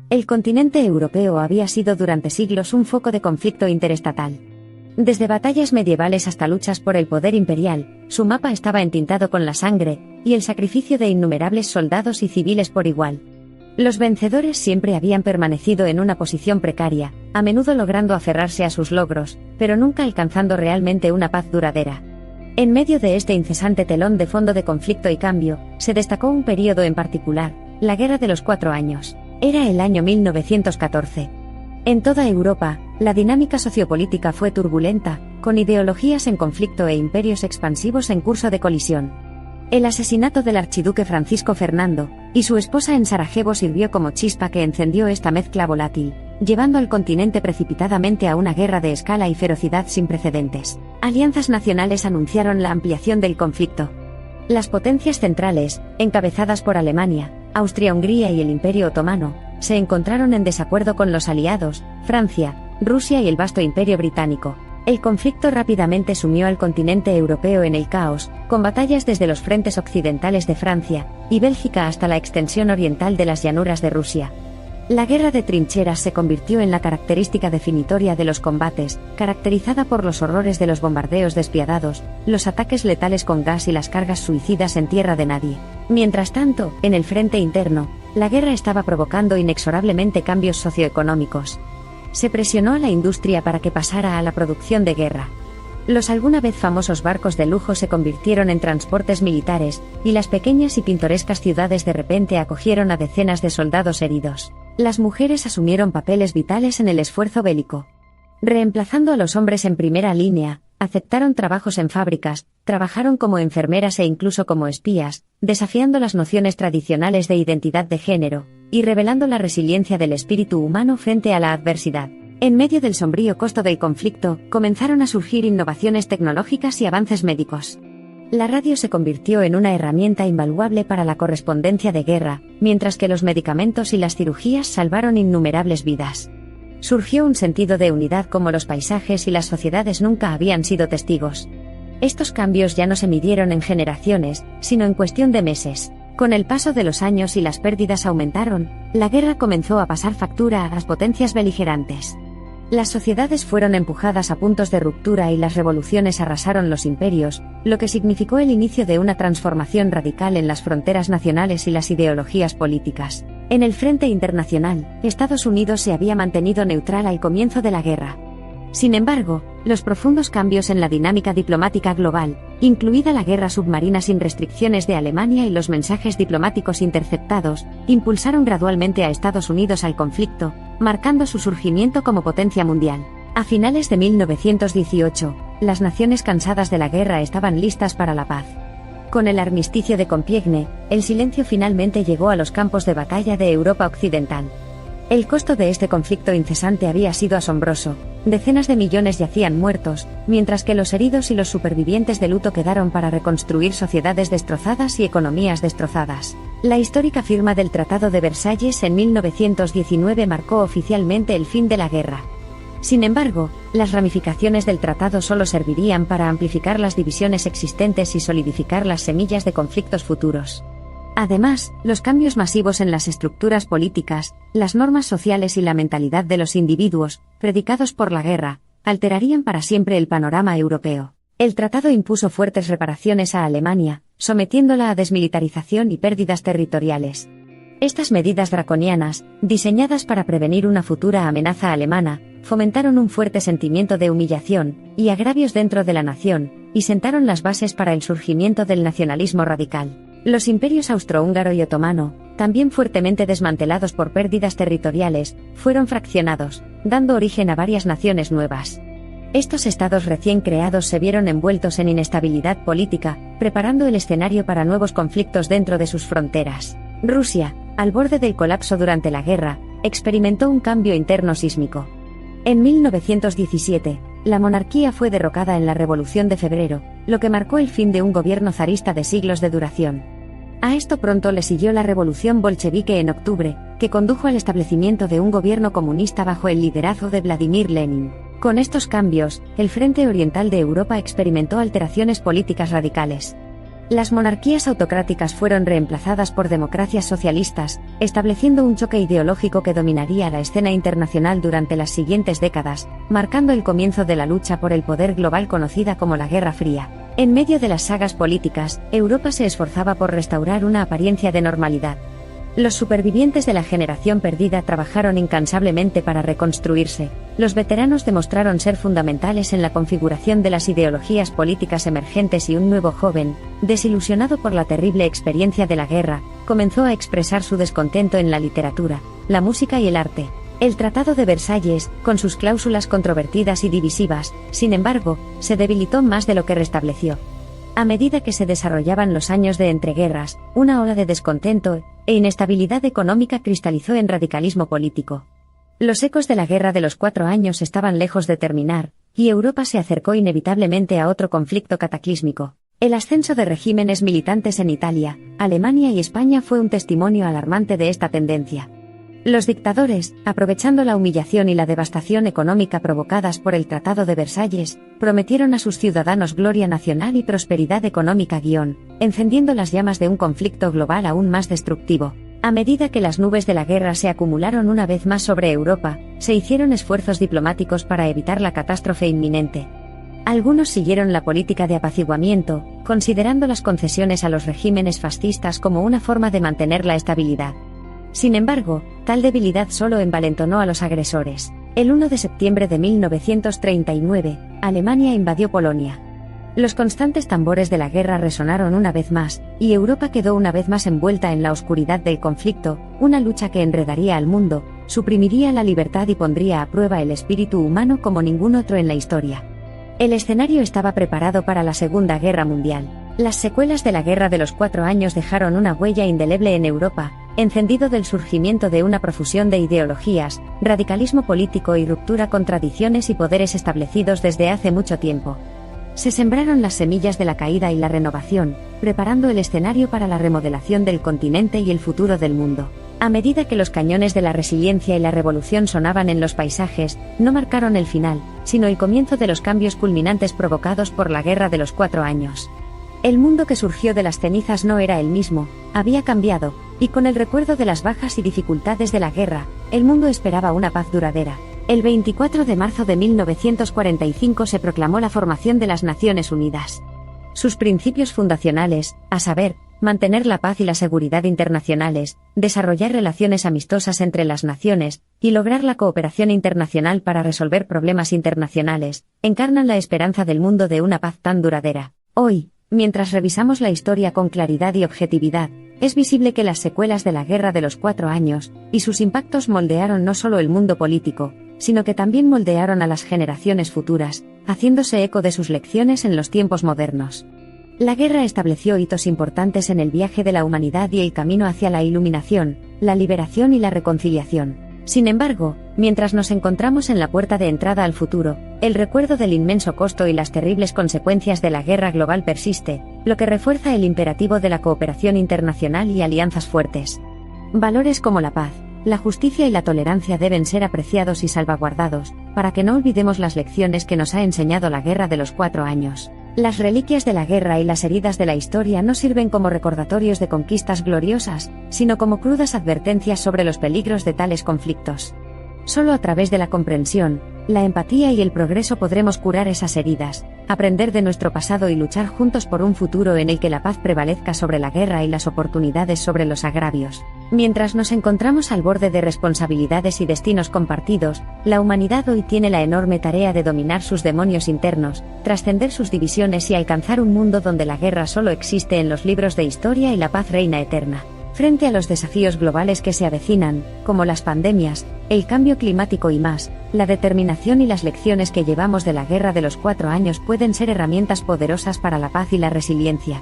El continente europeo había sido durante siglos un foco de conflicto interestatal. Desde batallas medievales hasta luchas por el poder imperial, su mapa estaba entintado con la sangre y el sacrificio de innumerables soldados y civiles por igual. Los vencedores siempre habían permanecido en una posición precaria, a menudo logrando aferrarse a sus logros, pero nunca alcanzando realmente una paz duradera. En medio de este incesante telón de fondo de conflicto y cambio, se destacó un período en particular, la Guerra de los 4 años. Era el año 1914. En toda Europa, la dinámica sociopolítica fue turbulenta, con ideologías en conflicto e imperios expansivos en curso de colisión. El asesinato del archiduque Francisco Fernando y su esposa en Sarajevo sirvió como chispa que encendió esta mezcla volátil, llevando al continente precipitadamente a una guerra de escala y ferocidad sin precedentes. Alianzas nacionales anunciaron la ampliación del conflicto. Las potencias centrales, encabezadas por Alemania, Austria-Hungría y el Imperio Otomano, se encontraron en desacuerdo con los aliados, Francia, Rusia y el vasto Imperio Británico. El conflicto rápidamente sumió al continente europeo en el caos, con batallas desde los frentes occidentales de Francia y Bélgica hasta la extensión oriental de las llanuras de Rusia. La guerra de trincheras se convirtió en la característica definitoria de los combates, caracterizada por los horrores de los bombardeos despiadados, los ataques letales con gas y las cargas suicidas en tierra de nadie. Mientras tanto, en el frente interno, la guerra estaba provocando inexorablemente cambios socioeconómicos. Se presionó a la industria para que pasara a la producción de guerra. Los alguna vez famosos barcos de lujo se convirtieron en transportes militares, y las pequeñas y pintorescas ciudades de repente acogieron a decenas de soldados heridos. Las mujeres asumieron papeles vitales en el esfuerzo bélico. Reemplazando a los hombres en primera línea, aceptaron trabajos en fábricas, trabajaron como enfermeras e incluso como espías, desafiando las nociones tradicionales de identidad de género, y revelando la resiliencia del espíritu humano frente a la adversidad. En medio del sombrío costo del conflicto, comenzaron a surgir innovaciones tecnológicas y avances médicos. La radio se convirtió en una herramienta invaluable para la correspondencia de guerra, mientras que los medicamentos y las cirugías salvaron innumerables vidas. Surgió un sentido de unidad como los paisajes y las sociedades nunca habían sido testigos. Estos cambios ya no se midieron en generaciones, sino en cuestión de meses. Con el paso de los años y las pérdidas aumentaron, la guerra comenzó a pasar factura a las potencias beligerantes. Las sociedades fueron empujadas a puntos de ruptura y las revoluciones arrasaron los imperios, lo que significó el inicio de una transformación radical en las fronteras nacionales y las ideologías políticas. En el frente internacional, Estados Unidos se había mantenido neutral al comienzo de la guerra. Sin embargo, los profundos cambios en la dinámica diplomática global, incluida la guerra submarina sin restricciones de Alemania y los mensajes diplomáticos interceptados, impulsaron gradualmente a Estados Unidos al conflicto, marcando su surgimiento como potencia mundial. A finales de 1918, las naciones cansadas de la guerra estaban listas para la paz. Con el armisticio de Compiègne, el silencio finalmente llegó a los campos de batalla de Europa Occidental. El costo de este conflicto incesante había sido asombroso. Decenas de millones yacían muertos, mientras que los heridos y los supervivientes de luto quedaron para reconstruir sociedades destrozadas y economías destrozadas. La histórica firma del Tratado de Versalles en 1919 marcó oficialmente el fin de la guerra. Sin embargo, las ramificaciones del tratado solo servirían para amplificar las divisiones existentes y solidificar las semillas de conflictos futuros. Además, los cambios masivos en las estructuras políticas, las normas sociales y la mentalidad de los individuos, predicados por la guerra, alterarían para siempre el panorama europeo. El tratado impuso fuertes reparaciones a Alemania, sometiéndola a desmilitarización y pérdidas territoriales. Estas medidas draconianas, diseñadas para prevenir una futura amenaza alemana, fomentaron un fuerte sentimiento de humillación y agravios dentro de la nación, y sentaron las bases para el surgimiento del nacionalismo radical. Los imperios austrohúngaro y otomano, también fuertemente desmantelados por pérdidas territoriales, fueron fraccionados, dando origen a varias naciones nuevas. Estos estados recién creados se vieron envueltos en inestabilidad política, preparando el escenario para nuevos conflictos dentro de sus fronteras. Rusia, al borde del colapso durante la guerra, experimentó un cambio interno sísmico. En 1917, la monarquía fue derrocada en la Revolución de Febrero, lo que marcó el fin de un gobierno zarista de siglos de duración. A esto pronto le siguió la Revolución bolchevique en octubre, que condujo al establecimiento de un gobierno comunista bajo el liderazgo de Vladimir Lenin. Con estos cambios, el frente oriental de Europa experimentó alteraciones políticas radicales. Las monarquías autocráticas fueron reemplazadas por democracias socialistas, estableciendo un choque ideológico que dominaría la escena internacional durante las siguientes décadas, marcando el comienzo de la lucha por el poder global conocida como la Guerra Fría. En medio de las sagas políticas, Europa se esforzaba por restaurar una apariencia de normalidad. Los supervivientes de la generación perdida trabajaron incansablemente para reconstruirse. Los veteranos demostraron ser fundamentales en la configuración de las ideologías políticas emergentes y un nuevo joven, desilusionado por la terrible experiencia de la guerra, comenzó a expresar su descontento en la literatura, la música y el arte. El Tratado de Versalles, con sus cláusulas controvertidas y divisivas, sin embargo, se debilitó más de lo que restableció. A medida que se desarrollaban los años de entreguerras, una ola de descontento e inestabilidad económica cristalizó en radicalismo político. Los ecos de la Guerra de los 4 años estaban lejos de terminar, y Europa se acercó inevitablemente a otro conflicto cataclísmico. El ascenso de regímenes militantes en Italia, Alemania y España fue un testimonio alarmante de esta tendencia. Los dictadores, aprovechando la humillación y la devastación económica provocadas por el Tratado de Versalles, prometieron a sus ciudadanos gloria nacional y prosperidad económica encendiendo las llamas de un conflicto global aún más destructivo. A medida que las nubes de la guerra se acumularon una vez más sobre Europa, se hicieron esfuerzos diplomáticos para evitar la catástrofe inminente. Algunos siguieron la política de apaciguamiento, considerando las concesiones a los regímenes fascistas como una forma de mantener la estabilidad. Sin embargo, tal debilidad solo envalentonó a los agresores. El 1 de septiembre de 1939, Alemania invadió Polonia. Los constantes tambores de la guerra resonaron una vez más, y Europa quedó una vez más envuelta en la oscuridad del conflicto, una lucha que enredaría al mundo, suprimiría la libertad y pondría a prueba el espíritu humano como ningún otro en la historia. El escenario estaba preparado para la Segunda Guerra Mundial. Las secuelas de la Guerra de los 4 años dejaron una huella indeleble en Europa, encendido del surgimiento de una profusión de ideologías, radicalismo político y ruptura con tradiciones y poderes establecidos desde hace mucho tiempo. Se sembraron las semillas de la caída y la renovación, preparando el escenario para la remodelación del continente y el futuro del mundo. A medida que los cañones de la resiliencia y la revolución sonaban en los paisajes, no marcaron el final, sino el comienzo de los cambios culminantes provocados por la Guerra de los 4 años. El mundo que surgió de las cenizas no era el mismo, había cambiado, y con el recuerdo de las bajas y dificultades de la guerra, el mundo esperaba una paz duradera. El 24 de marzo de 1945 se proclamó la formación de las Naciones Unidas. Sus principios fundacionales, a saber, mantener la paz y la seguridad internacionales, desarrollar relaciones amistosas entre las naciones, y lograr la cooperación internacional para resolver problemas internacionales, encarnan la esperanza del mundo de una paz tan duradera. Hoy, mientras revisamos la historia con claridad y objetividad, es visible que las secuelas de la Guerra de los 4 años, y sus impactos moldearon no solo el mundo político, sino que también moldearon a las generaciones futuras, haciéndose eco de sus lecciones en los tiempos modernos. La guerra estableció hitos importantes en el viaje de la humanidad y el camino hacia la iluminación, la liberación y la reconciliación. Sin embargo, mientras nos encontramos en la puerta de entrada al futuro, el recuerdo del inmenso costo y las terribles consecuencias de la guerra global persiste, lo que refuerza el imperativo de la cooperación internacional y alianzas fuertes. Valores como la paz, la justicia y la tolerancia deben ser apreciados y salvaguardados, para que no olvidemos las lecciones que nos ha enseñado la Guerra de los 4 años. Las reliquias de la guerra y las heridas de la historia no sirven como recordatorios de conquistas gloriosas, sino como crudas advertencias sobre los peligros de tales conflictos. Solo a través de la comprensión, la empatía y el progreso podremos curar esas heridas, aprender de nuestro pasado y luchar juntos por un futuro en el que la paz prevalezca sobre la guerra y las oportunidades sobre los agravios. Mientras nos encontramos al borde de responsabilidades y destinos compartidos, la humanidad hoy tiene la enorme tarea de dominar sus demonios internos, trascender sus divisiones y alcanzar un mundo donde la guerra solo existe en los libros de historia y la paz reina eterna. Frente a los desafíos globales que se avecinan, como las pandemias, el cambio climático y más, la determinación y las lecciones que llevamos de la Guerra de los 4 años pueden ser herramientas poderosas para la paz y la resiliencia.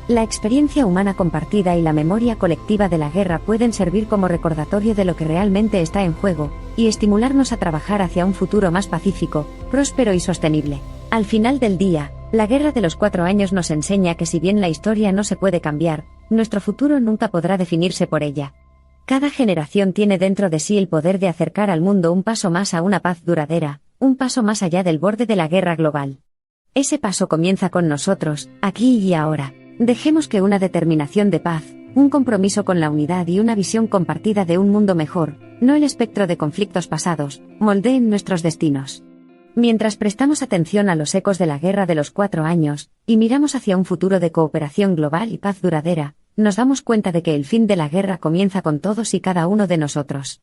La experiencia humana compartida y la memoria colectiva de la guerra pueden servir como recordatorio de lo que realmente está en juego, y estimularnos a trabajar hacia un futuro más pacífico, próspero y sostenible. Al final del día, la Guerra de los 4 años nos enseña que si bien la historia no se puede cambiar, nuestro futuro nunca podrá definirse por ella. Cada generación tiene dentro de sí el poder de acercar al mundo un paso más a una paz duradera, un paso más allá del borde de la guerra global. Ese paso comienza con nosotros, aquí y ahora. Dejemos que una determinación de paz, un compromiso con la unidad y una visión compartida de un mundo mejor, no el espectro de conflictos pasados, moldeen nuestros destinos. Mientras prestamos atención a los ecos de la Guerra de los 4 años, y miramos hacia un futuro de cooperación global y paz duradera, nos damos cuenta de que el fin de la guerra comienza con todos y cada uno de nosotros.